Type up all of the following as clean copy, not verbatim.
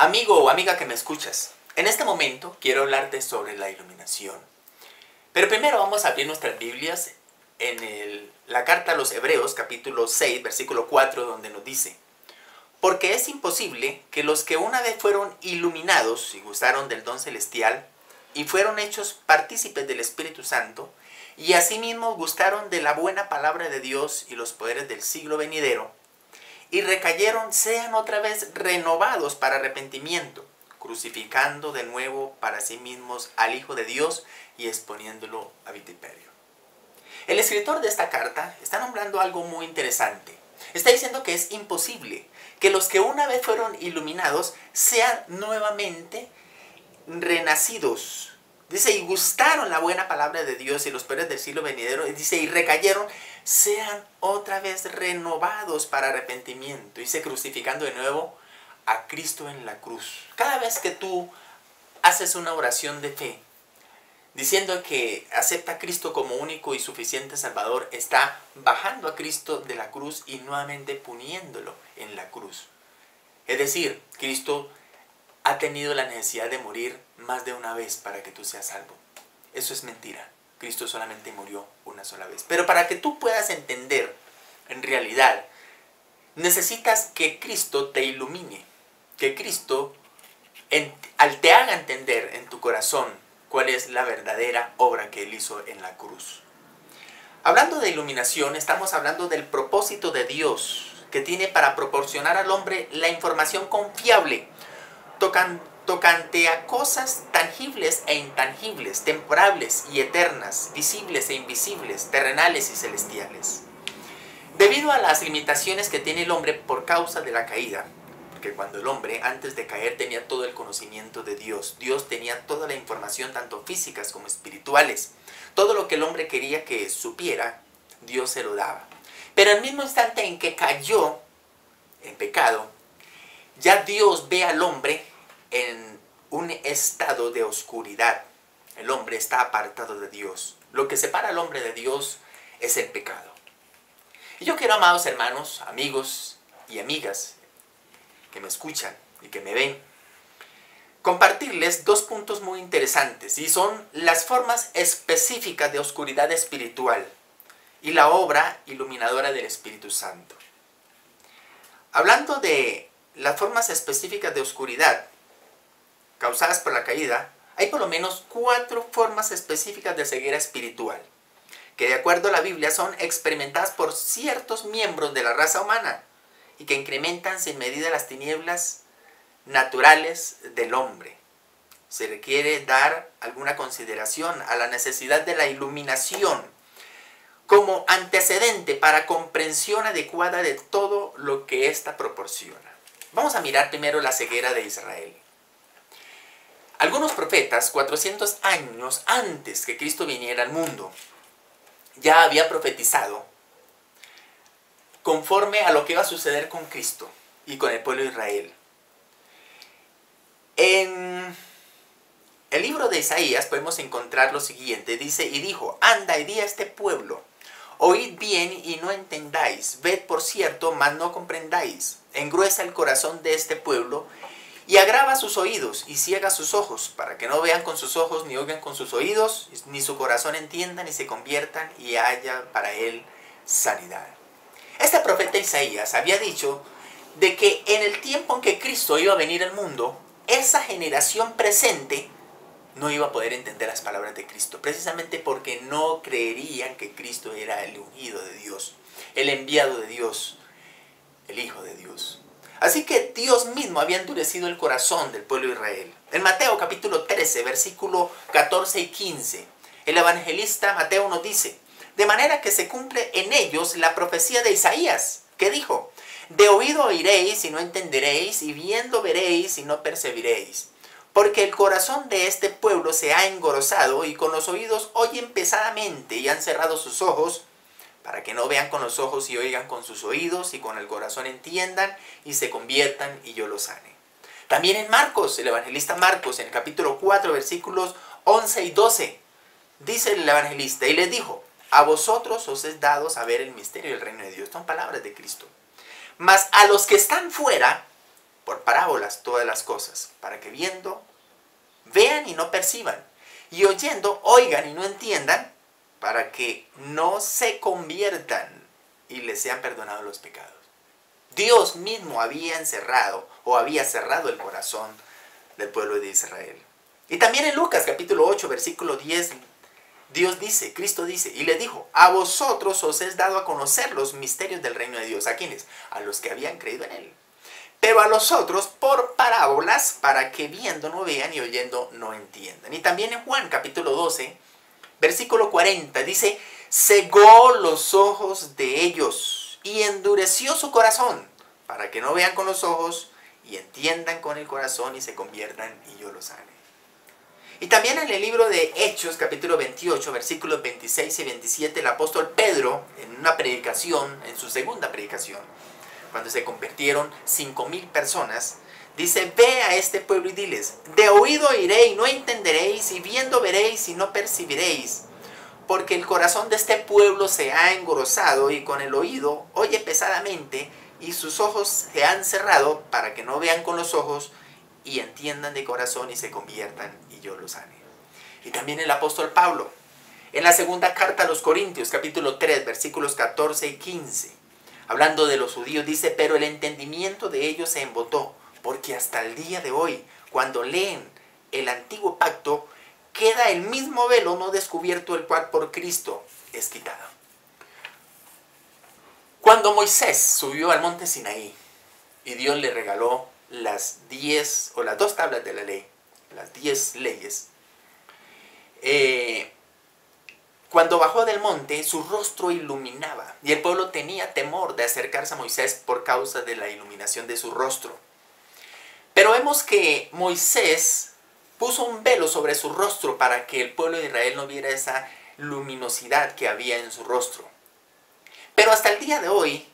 Amigo o amiga que me escuchas, en este momento quiero hablarte sobre la iluminación. Pero primero vamos a abrir nuestras Biblias en la carta a los Hebreos, capítulo 6, versículo 4, donde nos dice: porque es imposible que los que una vez fueron iluminados y gustaron del don celestial y fueron hechos partícipes del Espíritu Santo, y asimismo gustaron de la buena palabra de Dios y los poderes del siglo venidero, y recayeron, sean otra vez renovados para arrepentimiento, crucificando de nuevo para sí mismos al Hijo de Dios y exponiéndolo a vituperio. El escritor de esta carta está nombrando algo muy interesante. Está diciendo que es imposible que los que una vez fueron iluminados sean nuevamente renacidos. Dice, y gustaron la buena palabra de Dios y los poderes del siglo venidero. Y dice, y recayeron, sean otra vez renovados para arrepentimiento. Dice, crucificando de nuevo a Cristo en la cruz. Cada vez que tú haces una oración de fe, diciendo que acepta a Cristo como único y suficiente Salvador, está bajando a Cristo de la cruz y nuevamente poniéndolo en la cruz. Es decir, Cristo ha tenido la necesidad de morir más de una vez para que tú seas salvo. Eso es mentira. Cristo solamente murió una sola vez. Pero para que tú puedas entender, en realidad, necesitas que Cristo te ilumine. Que Cristo te haga entender en tu corazón cuál es la verdadera obra que Él hizo en la cruz. Hablando de iluminación, estamos hablando del propósito de Dios, que tiene para proporcionar al hombre la información confiable tocante a cosas tangibles e intangibles, temporales y eternas, visibles e invisibles, terrenales y celestiales. Debido a las limitaciones que tiene el hombre por causa de la caída, porque cuando el hombre antes de caer tenía todo el conocimiento de Dios, Dios tenía toda la información tanto físicas como espirituales, todo lo que el hombre quería que supiera, Dios se lo daba. Pero al mismo instante en que cayó en pecado, ya Dios ve al hombre en un estado de oscuridad. El hombre está apartado de Dios. Lo que separa al hombre de Dios es el pecado. Y yo quiero, amados hermanos, amigos y amigas que me escuchan y que me ven, compartirles dos puntos muy interesantes, y son las formas específicas de oscuridad espiritual y la obra iluminadora del Espíritu Santo. Hablando de las formas específicas de oscuridad causadas por la caída, hay por lo menos 4 formas específicas de ceguera espiritual, que de acuerdo a la Biblia son experimentadas por ciertos miembros de la raza humana y que incrementan sin medida las tinieblas naturales del hombre. Se requiere dar alguna consideración a la necesidad de la iluminación como antecedente para comprensión adecuada de todo lo que ésta proporciona. Vamos a mirar primero la ceguera de Israel. Algunos profetas, 400 años antes que Cristo viniera al mundo, ya había profetizado conforme a lo que iba a suceder con Cristo y con el pueblo de Israel. En el libro de Isaías podemos encontrar lo siguiente. Dice, y dijo, anda y di a este pueblo, oíd bien y no entendáis, ved por cierto, mas no comprendáis, engruesa el corazón de este pueblo, y agrava sus oídos, y ciega sus ojos, para que no vean con sus ojos, ni oigan con sus oídos, ni su corazón entiendan, ni se conviertan, y haya para él sanidad. Este profeta Isaías había dicho de que en el tiempo en que Cristo iba a venir al mundo, esa generación presente no iba a poder entender las palabras de Cristo, precisamente porque no creerían que Cristo era el ungido de Dios, el enviado de Dios, el Hijo de Dios. Así que Dios mismo había endurecido el corazón del pueblo de Israel. En Mateo capítulo 13, versículo 14 y 15, el evangelista Mateo nos dice, de manera que se cumple en ellos la profecía de Isaías, que dijo, de oído oiréis y no entenderéis, y viendo veréis y no percibiréis. Porque el corazón de este pueblo se ha engrosado, y con los oídos oyen pesadamente, y han cerrado sus ojos, para que no vean con los ojos y oigan con sus oídos, y con el corazón entiendan, y se conviertan, y yo los sane. También en Marcos, el evangelista Marcos, en el capítulo 4, versículos 11 y 12, dice el evangelista, y les dijo, a vosotros os es dado saber el misterio del reino de Dios. Son palabras de Cristo. Mas a los que están fuera, por parábolas todas las cosas, para que viendo, vean y no perciban, y oyendo, oigan y no entiendan, para que no se conviertan y les sean perdonados los pecados. Dios mismo había encerrado o había cerrado el corazón del pueblo de Israel. Y también en Lucas capítulo 8, versículo 10, Dios dice, Cristo dice, y le dijo, a vosotros os es dado a conocer los misterios del reino de Dios. ¿A quiénes? A los que habían creído en él. Pero a los otros por parábolas, para que viendo no vean y oyendo no entiendan. Y también en Juan capítulo 12, versículo 40, dice, cegó los ojos de ellos y endureció su corazón, para que no vean con los ojos y entiendan con el corazón y se conviertan y yo los sane. Y también en el libro de Hechos, capítulo 28, versículos 26 y 27, el apóstol Pedro, en una predicación, en su segunda predicación, cuando se convirtieron 5,000 personas, dice, ve a este pueblo y diles, de oído oiré y no entenderéis, y viendo veréis y no percibiréis, porque el corazón de este pueblo se ha engrosado y con el oído oye pesadamente, y sus ojos se han cerrado para que no vean con los ojos y entiendan de corazón y se conviertan y yo los sane. Y también el apóstol Pablo, en la segunda carta a los Corintios, capítulo 3, versículos 14 y 15, hablando de los judíos, dice, pero el entendimiento de ellos se embotó, porque hasta el día de hoy, cuando leen el antiguo pacto, queda el mismo velo no descubierto, el cual por Cristo es quitado. Cuando Moisés subió al monte Sinaí y Dios le regaló las 10 o las 2 tablas de la ley, las 10 leyes, cuando bajó del monte su rostro iluminaba y el pueblo tenía temor de acercarse a Moisés por causa de la iluminación de su rostro. Pero vemos que Moisés puso un velo sobre su rostro para que el pueblo de Israel no viera esa luminosidad que había en su rostro. Pero hasta el día de hoy,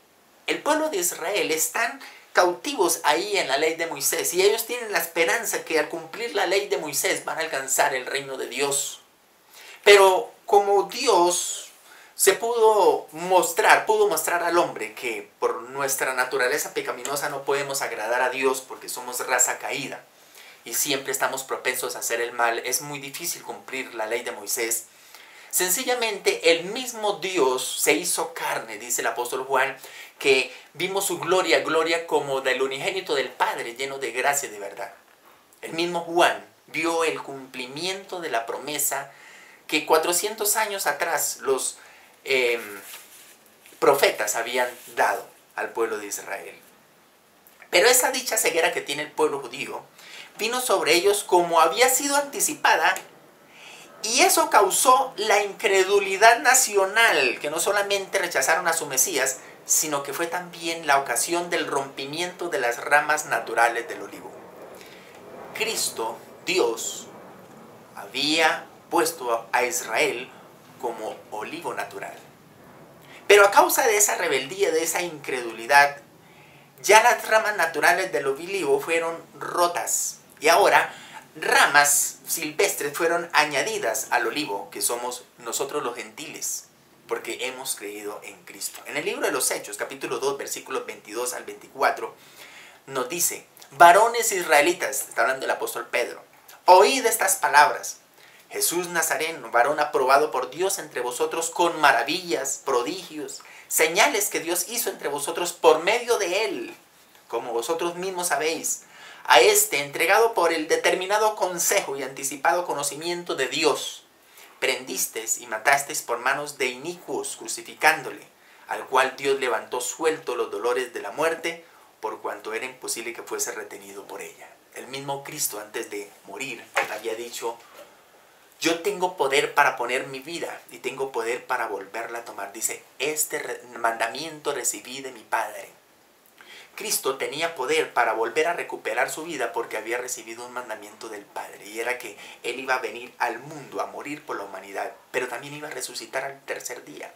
el pueblo de Israel están cautivos ahí en la ley de Moisés y ellos tienen la esperanza que al cumplir la ley de Moisés van a alcanzar el reino de Dios. Pero como Dios se pudo mostrar al hombre que por nuestra naturaleza pecaminosa no podemos agradar a Dios porque somos raza caída y siempre estamos propensos a hacer el mal, es muy difícil cumplir la ley de Moisés. Sencillamente el mismo Dios se hizo carne, dice el apóstol Juan, que vimos su gloria, gloria como del unigénito del Padre, lleno de gracia y de verdad. El mismo Juan vio el cumplimiento de la promesa que 400 años atrás los profetas habían dado al pueblo de Israel. Pero esa dicha ceguera que tiene el pueblo judío vino sobre ellos como había sido anticipada, y eso causó la incredulidad nacional, que no solamente rechazaron a su Mesías, sino que fue también la ocasión del rompimiento de las ramas naturales del olivo. Cristo, Dios, había puesto a Israel como olivo natural. Pero a causa de esa rebeldía, de esa incredulidad, ya las ramas naturales del olivo fueron rotas. Y ahora ramas silvestres fueron añadidas al olivo, que somos nosotros los gentiles, porque hemos creído en Cristo. En el libro de los Hechos, capítulo 2, versículos 22 al 24, nos dice, varones israelitas, está hablando el apóstol Pedro, oíd estas palabras. Jesús Nazareno, varón aprobado por Dios entre vosotros con maravillas, prodigios, señales que Dios hizo entre vosotros por medio de él, como vosotros mismos sabéis. A este, entregado por el determinado consejo y anticipado conocimiento de Dios, prendisteis y matasteis por manos de inicuos, crucificándole, al cual Dios levantó suelto los dolores de la muerte, por cuanto era imposible que fuese retenido por ella. El mismo Cristo, antes de morir, había dicho, yo tengo poder para poner mi vida y tengo poder para volverla a tomar. Dice, este mandamiento recibí de mi Padre. Cristo tenía poder para volver a recuperar su vida porque había recibido un mandamiento del Padre, y era que Él iba a venir al mundo a morir por la humanidad, pero también iba a resucitar al tercer día.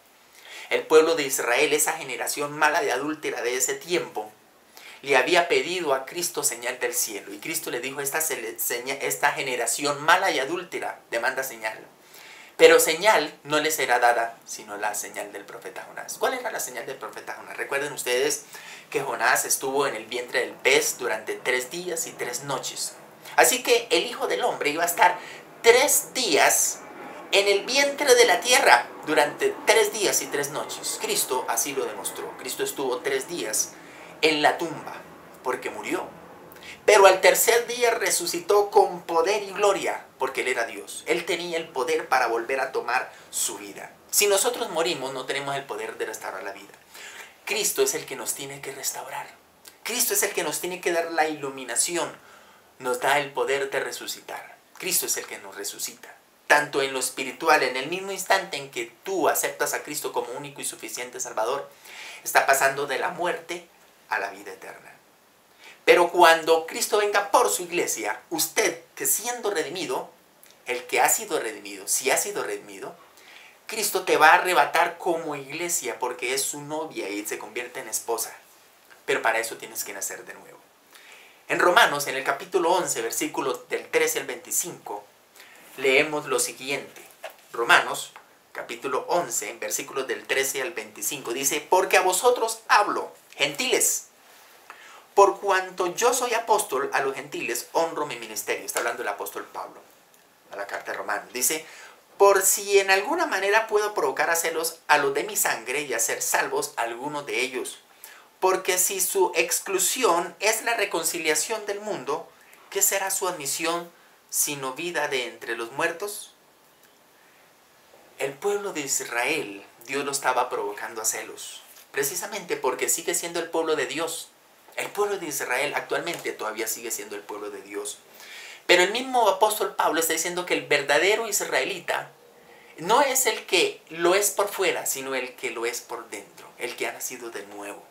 El pueblo de Israel, esa generación mala de adúltera de ese tiempo, le había pedido a Cristo señal del cielo, y Cristo le dijo, esta generación mala y adúltera demanda señal, pero señal no les será dada sino la señal del profeta Jonás. ¿Cuál era la señal del profeta Jonás? Recuerden ustedes que Jonás estuvo en el vientre del pez durante 3 días y 3 noches. Así que el Hijo del Hombre iba a estar 3 días en el vientre de la tierra durante 3 días y 3 noches. Cristo así lo demostró. Cristo estuvo 3 días en la tumba porque murió. Pero al tercer día resucitó con poder y gloria porque Él era Dios. Él tenía el poder para volver a tomar su vida. Si nosotros morimos, no tenemos el poder de restaurar la vida. Cristo es el que nos tiene que restaurar. Cristo es el que nos tiene que dar la iluminación. Nos da el poder de resucitar. Cristo es el que nos resucita. Tanto en lo espiritual, en el mismo instante en que tú aceptas a Cristo como único y suficiente Salvador, está pasando de la muerte a la vida eterna. Pero cuando Cristo venga por su iglesia, usted que siendo redimido, el que ha sido redimido, si ha sido redimido, Cristo te va a arrebatar como iglesia porque es su novia y se convierte en esposa. Pero para eso tienes que nacer de nuevo. En Romanos, en el capítulo 11, versículos del 13 al 25, leemos lo siguiente. Romanos, capítulo 11, versículos del 13 al 25, dice: porque a vosotros hablo, gentiles, por cuanto yo soy apóstol a los gentiles, honro mi ministerio. Está hablando el apóstol Pablo, a la carta de Romanos. Dice: por si en alguna manera puedo provocar a celos a los de mi sangre y hacer salvos a algunos de ellos. Porque si su exclusión es la reconciliación del mundo, ¿qué será su admisión sino vida de entre los muertos? El pueblo de Israel, Dios lo estaba provocando a celos, precisamente porque sigue siendo el pueblo de Dios. El pueblo de Israel actualmente todavía sigue siendo el pueblo de Dios. Pero el mismo apóstol Pablo está diciendo que el verdadero israelita no es el que lo es por fuera, sino el que lo es por dentro, el que ha nacido de nuevo.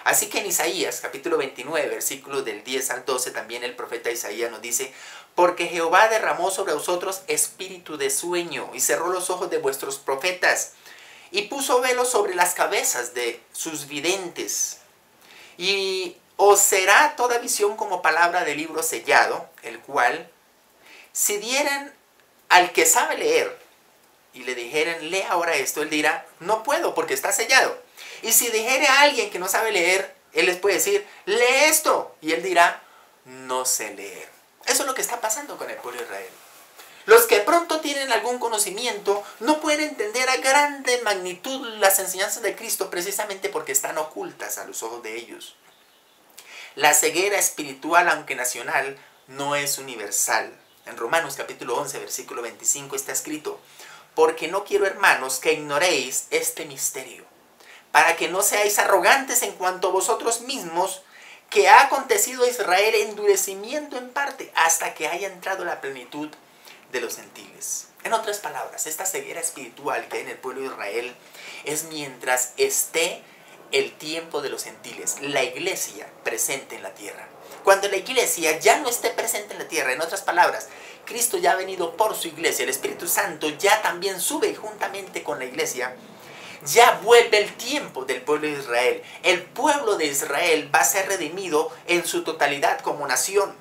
Así que en Isaías, capítulo 29, versículos del 10 al 12, también el profeta Isaías nos dice: porque Jehová derramó sobre vosotros espíritu de sueño, y cerró los ojos de vuestros profetas, y puso velo sobre las cabezas de sus videntes. Y os será toda visión como palabra de libro sellado, el cual, si dieran al que sabe leer, y le dijeran: lee ahora esto, él dirá: no puedo porque está sellado. Y si dijere a alguien que no sabe leer, él les puede decir: lee esto, y él dirá: no sé leer. Eso es lo que está pasando con el pueblo de Israel. Los que pronto tienen algún conocimiento no pueden entender a grande magnitud las enseñanzas de Cristo, precisamente porque están ocultas a los ojos de ellos. La ceguera espiritual, aunque nacional, no es universal. En Romanos capítulo 11, versículo 25 está escrito: porque no quiero, hermanos, que ignoréis este misterio, para que no seáis arrogantes en cuanto a vosotros mismos, que ha acontecido a Israel endurecimiento en parte, hasta que haya entrado la plenitud de los gentiles. En otras palabras, esta ceguera espiritual que hay en el pueblo de Israel es mientras esté el tiempo de los gentiles, la iglesia presente en la tierra. Cuando la iglesia ya no esté presente en la tierra, en otras palabras, Cristo ya ha venido por su iglesia, el Espíritu Santo ya también sube juntamente con la iglesia, ya vuelve el tiempo del pueblo de Israel. El pueblo de Israel va a ser redimido en su totalidad como nación.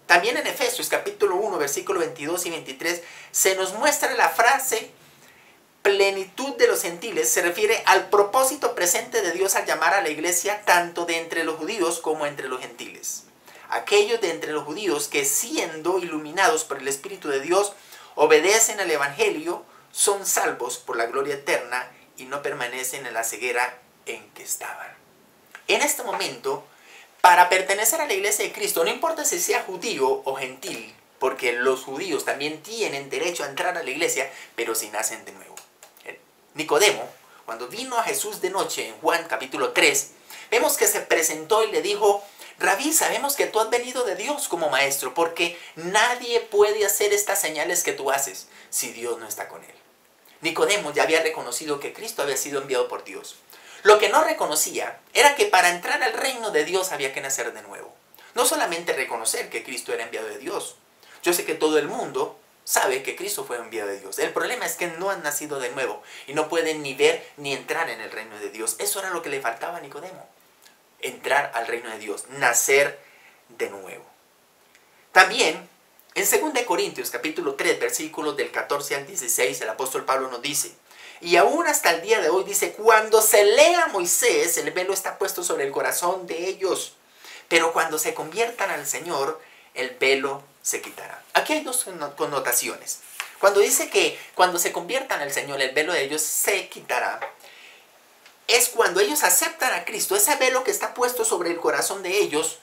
También en Efesios capítulo 1, versículo 22 y 23, se nos muestra la frase plenitud de los gentiles. Se refiere al propósito presente de Dios al llamar a la iglesia tanto de entre los judíos como entre los gentiles. Aquellos de entre los judíos que, siendo iluminados por el Espíritu de Dios, obedecen al Evangelio, son salvos por la gloria eterna y no permanecen en la ceguera en que estaban. En este momento, para pertenecer a la iglesia de Cristo, no importa si sea judío o gentil, porque los judíos también tienen derecho a entrar a la iglesia, pero si nacen de nuevo. Nicodemo, cuando vino a Jesús de noche en Juan capítulo 3, vemos que se presentó y le dijo: Rabí, sabemos que tú has venido de Dios como maestro, porque nadie puede hacer estas señales que tú haces si Dios no está con él. Nicodemo ya había reconocido que Cristo había sido enviado por Dios. Lo que no reconocía era que para entrar al reino de Dios había que nacer de nuevo. No solamente reconocer que Cristo era enviado de Dios. Yo sé que todo el mundo sabe que Cristo fue enviado de Dios. El problema es que no han nacido de nuevo y no pueden ni ver ni entrar en el reino de Dios. Eso era lo que le faltaba a Nicodemo. Entrar al reino de Dios, nacer de nuevo. También en 2 Corintios capítulo 3, versículos del 14 al 16, el apóstol Pablo nos dice: Y aún hasta el día de hoy dice, cuando se lea a Moisés, el velo está puesto sobre el corazón de ellos. Pero cuando se conviertan al Señor, el velo se quitará. Aquí hay dos connotaciones. Cuando dice que cuando se conviertan al Señor, el velo de ellos se quitará, es cuando ellos aceptan a Cristo. Ese velo que está puesto sobre el corazón de ellos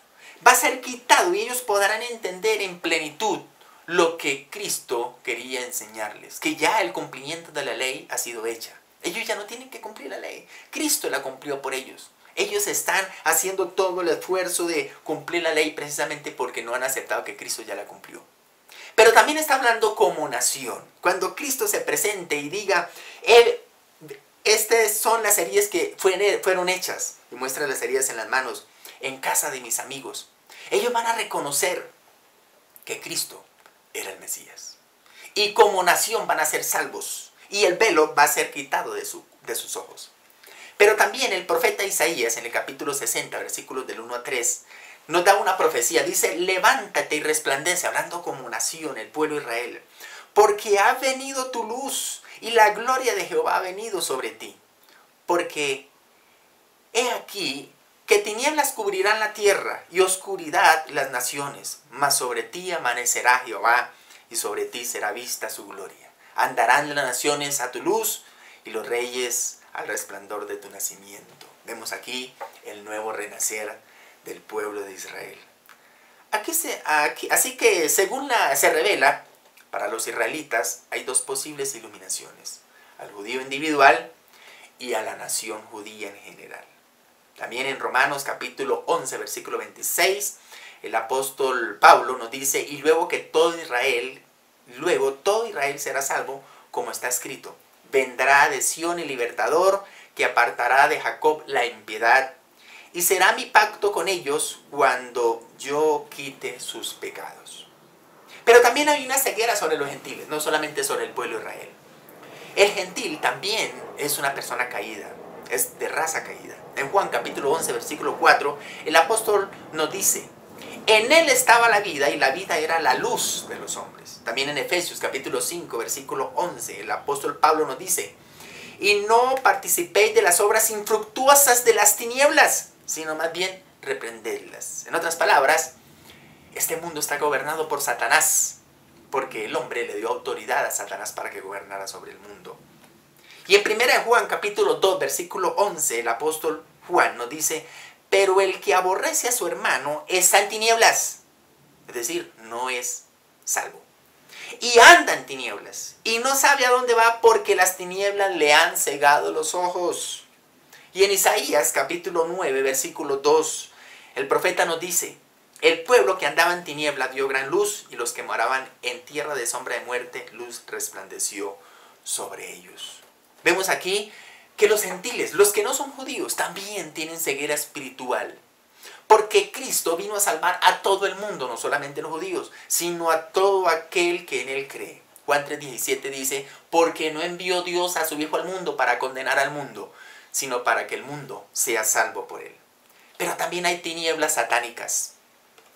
va a ser quitado y ellos podrán entender en plenitud lo que Cristo quería enseñarles, que ya el cumplimiento de la ley ha sido hecha. Ellos ya no tienen que cumplir la ley. Cristo la cumplió por ellos. Ellos están haciendo todo el esfuerzo de cumplir la ley precisamente porque no han aceptado que Cristo ya la cumplió. Pero también está hablando como nación. Cuando Cristo se presente y diga, estas son las heridas que fueron hechas, y muestra las heridas en las manos, en casa de mis amigos, ellos van a reconocer que Cristo era el Mesías. Y como nación van a ser salvos. Y el velo va a ser quitado de sus ojos. Pero también el profeta Isaías, en el capítulo 60, versículos del 1 a 3, nos da una profecía. Dice, levántate y resplandece, hablando como nación, el pueblo de Israel. Porque ha venido tu luz y la gloria de Jehová ha venido sobre ti. Porque he aquí que tinieblas cubrirán la tierra y oscuridad las naciones, mas sobre ti amanecerá Jehová y sobre ti será vista su gloria. Andarán las naciones a tu luz y los reyes al resplandor de tu nacimiento. Vemos aquí el nuevo renacer del pueblo de Israel. Así que según se revela, para los israelitas hay dos posibles iluminaciones: al judío individual y a la nación judía en general. También en Romanos capítulo 11, versículo 26, el apóstol Pablo nos dice, y luego todo Israel será salvo, como está escrito, vendrá de Sión el libertador, que apartará de Jacob la impiedad, y será mi pacto con ellos cuando yo quite sus pecados. Pero también hay una ceguera sobre los gentiles, no solamente sobre el pueblo de Israel. El gentil también es una persona caída, es de raza caída. En Juan capítulo 11, versículo 4, el apóstol nos dice, en él estaba la vida y la vida era la luz de los hombres. También en Efesios capítulo 5, versículo 11, el apóstol Pablo nos dice, y no participéis de las obras infructuosas de las tinieblas, sino más bien reprendedlas. En otras palabras, este mundo está gobernado por Satanás, porque el hombre le dio autoridad a Satanás para que gobernara sobre el mundo. Y en 1 Juan capítulo 2, versículo 11, el apóstol Juan nos dice, pero el que aborrece a su hermano está en tinieblas, es decir, no es salvo. Y anda en tinieblas, y no sabe a dónde va porque las tinieblas le han cegado los ojos. Y en Isaías capítulo 9, versículo 2, el profeta nos dice, el pueblo que andaba en tinieblas vio gran luz, y los que moraban en tierra de sombra de muerte, luz resplandeció sobre ellos. Vemos aquí que los gentiles, los que no son judíos, también tienen ceguera espiritual. Porque Cristo vino a salvar a todo el mundo, no solamente a los judíos, sino a todo aquel que en él cree. Juan 3:17 dice, porque no envió Dios a su Hijo al mundo para condenar al mundo, sino para que el mundo sea salvo por él. Pero también hay tinieblas satánicas.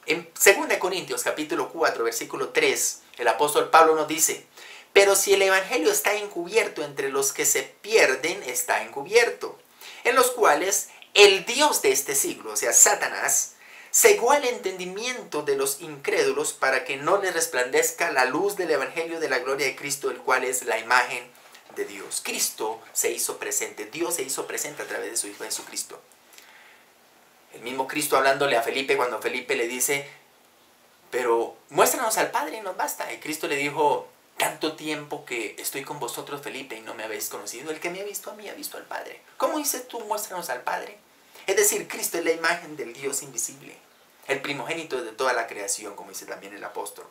En 2 Corintios capítulo 4, versículo 3, el apóstol Pablo nos dice, pero si el evangelio está encubierto entre los que se pierden, está encubierto, en los cuales el Dios de este siglo, o sea, Satanás, cegó el entendimiento de los incrédulos para que no les resplandezca la luz del evangelio de la gloria de Cristo, el cual es la imagen de Dios. Cristo se hizo presente, Dios se hizo presente a través de su Hijo Jesucristo. El mismo Cristo hablándole a Felipe cuando Felipe le dice, pero muéstranos al Padre y nos basta. Y Cristo le dijo, tanto tiempo que estoy con vosotros, Felipe, y no me habéis conocido. El que me ha visto a mí ha visto al Padre. ¿Cómo dices tú, muéstranos al Padre? Es decir, Cristo es la imagen del Dios invisible, el primogénito de toda la creación, como dice también el apóstol.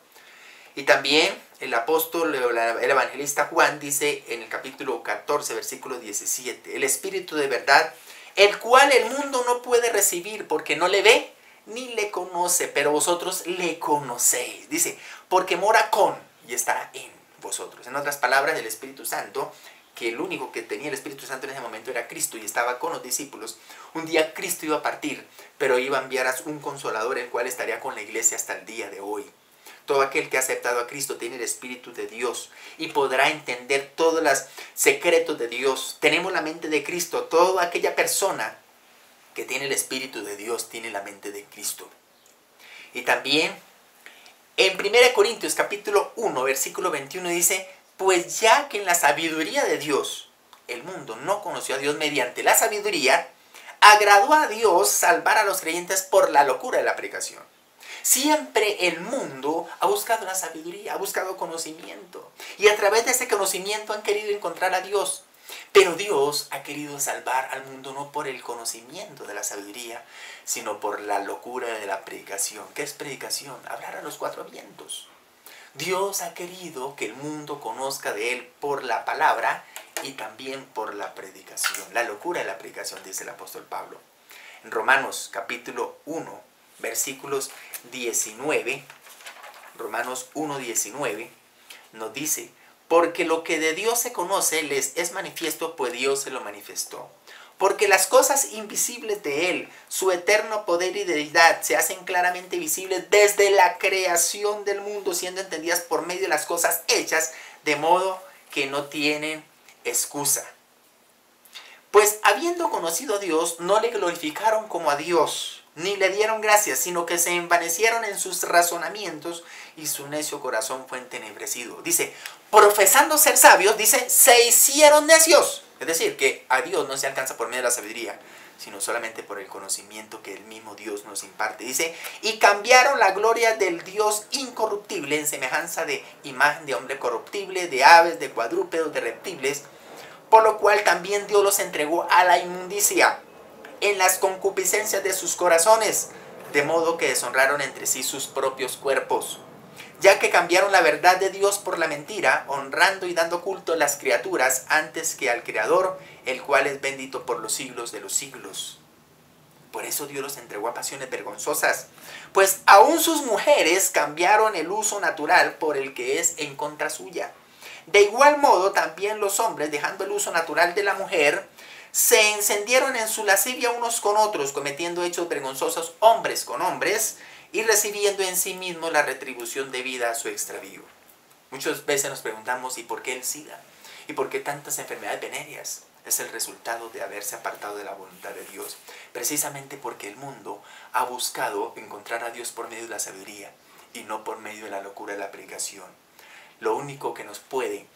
Y también el apóstol, el evangelista Juan dice en el capítulo 14, versículo 17, el Espíritu de verdad, el cual el mundo no puede recibir porque no le ve ni le conoce, pero vosotros le conocéis. Dice, porque mora con y está en vosotros. En otras palabras, el Espíritu Santo, que el único que tenía el Espíritu Santo en ese momento era Cristo y estaba con los discípulos. Un día Cristo iba a partir, pero iba a enviar a un consolador, el cual estaría con la iglesia hasta el día de hoy. Todo aquel que ha aceptado a Cristo tiene el Espíritu de Dios y podrá entender todos los secretos de Dios. Tenemos la mente de Cristo. Toda aquella persona que tiene el Espíritu de Dios tiene la mente de Cristo. Y también en 1 Corintios capítulo 1, versículo 21 dice: pues ya que en la sabiduría de Dios, el mundo no conoció a Dios mediante la sabiduría, agradó a Dios salvar a los creyentes por la locura de la predicación. Siempre el mundo ha buscado la sabiduría, ha buscado conocimiento. Y a través de ese conocimiento han querido encontrar a Dios. Pero Dios ha querido salvar al mundo no por el conocimiento de la sabiduría, sino por la locura de la predicación. ¿Qué es predicación? Hablar a los cuatro vientos. Dios ha querido que el mundo conozca de Él por la palabra y también por la predicación. La locura de la predicación, dice el apóstol Pablo. En Romanos capítulo 1, versículos 19, Romanos 1, 19, nos dice: porque lo que de Dios se conoce les es manifiesto, pues Dios se lo manifestó. Porque las cosas invisibles de Él, su eterno poder y deidad, se hacen claramente visibles desde la creación del mundo, siendo entendidas por medio de las cosas hechas, de modo que no tienen excusa. Pues habiendo conocido a Dios, no le glorificaron como a Dios, ni le dieron gracias, sino que se envanecieron en sus razonamientos y su necio corazón fue entenebrecido. Dice, profesando ser sabios, dice, se hicieron necios. Es decir, que a Dios no se alcanza por medio de la sabiduría, sino solamente por el conocimiento que el mismo Dios nos imparte. Dice, y cambiaron la gloria del Dios incorruptible en semejanza de imagen de hombre corruptible, de aves, de cuadrúpedos, de reptiles, por lo cual también Dios los entregó a la inmundicia en las concupiscencias de sus corazones, de modo que deshonraron entre sí sus propios cuerpos, ya que cambiaron la verdad de Dios por la mentira, honrando y dando culto a las criaturas antes que al Creador, el cual es bendito por los siglos de los siglos. Por eso Dios los entregó a pasiones vergonzosas, pues aún sus mujeres cambiaron el uso natural por el que es en contra suya. De igual modo también los hombres, dejando el uso natural de la mujer, se encendieron en su lascivia unos con otros, cometiendo hechos vergonzosos hombres con hombres, y recibiendo en sí mismo la retribución debida a su extravío. Muchas veces nos preguntamos, ¿y por qué el SIDA? ¿Y por qué tantas enfermedades venéreas? Es el resultado de haberse apartado de la voluntad de Dios. Precisamente porque el mundo ha buscado encontrar a Dios por medio de la sabiduría y no por medio de la locura de la predicación. Lo único que nos puede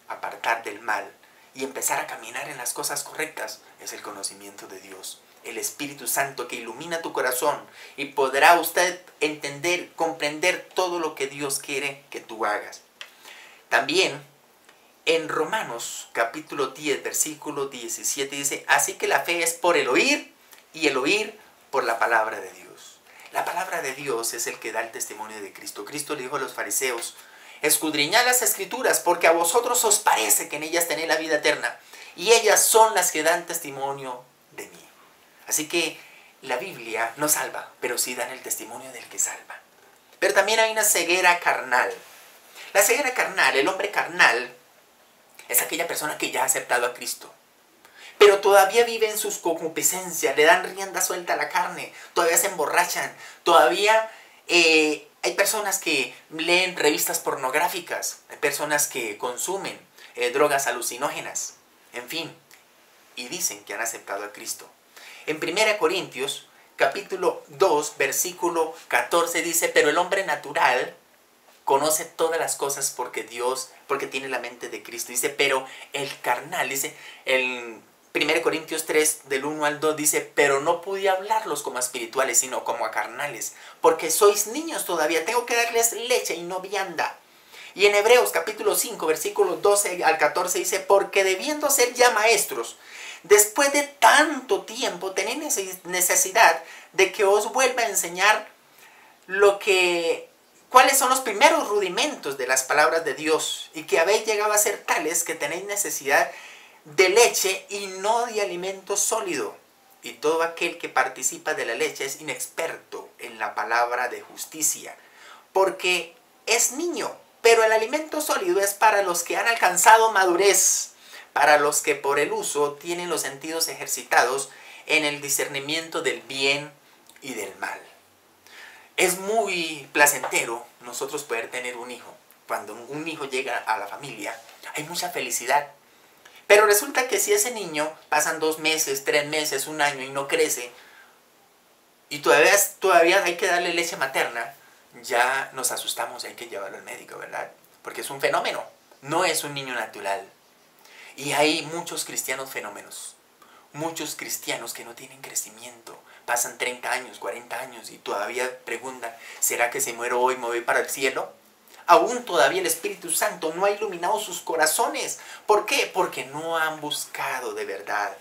apartar del mal y empezar a caminar en las cosas correctas es el conocimiento de Dios. El Espíritu Santo que ilumina tu corazón y podrá usted entender, comprender todo lo que Dios quiere que tú hagas. También en Romanos capítulo 10 versículo 17 dice, así que la fe es por el oír y el oír por la palabra de Dios. La palabra de Dios es el que da el testimonio de Cristo. Cristo le dijo a los fariseos, escudriñad las escrituras porque a vosotros os parece que en ellas tenéis la vida eterna y ellas son las que dan testimonio de mí. Así que la Biblia no salva, pero sí dan el testimonio del que salva. Pero también hay una ceguera carnal. La ceguera carnal, el hombre carnal, es aquella persona que ya ha aceptado a Cristo, pero todavía vive en sus concupiscencias, le dan rienda suelta a la carne, todavía se emborrachan, todavía hay personas que leen revistas pornográficas, hay personas que consumen drogas alucinógenas, en fin, y dicen que han aceptado a Cristo. En 1 Corintios, capítulo 2, versículo 14 dice, pero el hombre natural conoce todas las cosas porque tiene la mente de Cristo. Dice, pero el carnal, dice, en 1 Corintios 3, del 1 al 2, dice, pero no pude hablarlos como a espirituales, sino como a carnales, porque sois niños todavía, tengo que darles leche y no vianda. Y en Hebreos capítulo 5, versículos 12 al 14 dice, porque debiendo ser ya maestros, después de tanto tiempo tenéis necesidad de que os vuelva a enseñar cuáles son los primeros rudimentos de las palabras de Dios, y que habéis llegado a ser tales que tenéis necesidad de leche y no de alimento sólido. Y todo aquel que participa de la leche es inexperto en la palabra de justicia, porque es niño. Pero el alimento sólido es para los que han alcanzado madurez, para los que por el uso tienen los sentidos ejercitados en el discernimiento del bien y del mal. Es muy placentero nosotros poder tener un hijo. Cuando un hijo llega a la familia, hay mucha felicidad. Pero resulta que si ese niño pasan 2 meses, 3 meses, 1 año y no crece, y todavía hay que darle leche materna, ya nos asustamos y hay que llevarlo al médico, ¿verdad? Porque es un fenómeno, no es un niño natural. Y hay muchos cristianos fenómenos, muchos cristianos que no tienen crecimiento, pasan 30 años, 40 años y todavía preguntan, ¿será que si muero hoy me voy para el cielo? Aún todavía el Espíritu Santo no ha iluminado sus corazones. ¿Por qué? Porque no han buscado de verdad.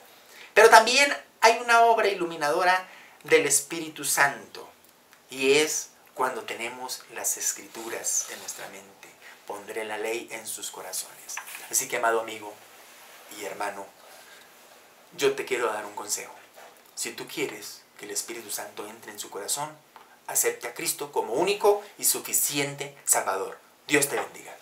Pero también hay una obra iluminadora del Espíritu Santo. Y es cuando tenemos las Escrituras en nuestra mente. Pondré la ley en sus corazones. Así que, amado amigo y hermano, yo te quiero dar un consejo. Si tú quieres que el Espíritu Santo entre en su corazón, acepte a Cristo como único y suficiente Salvador. Dios te bendiga.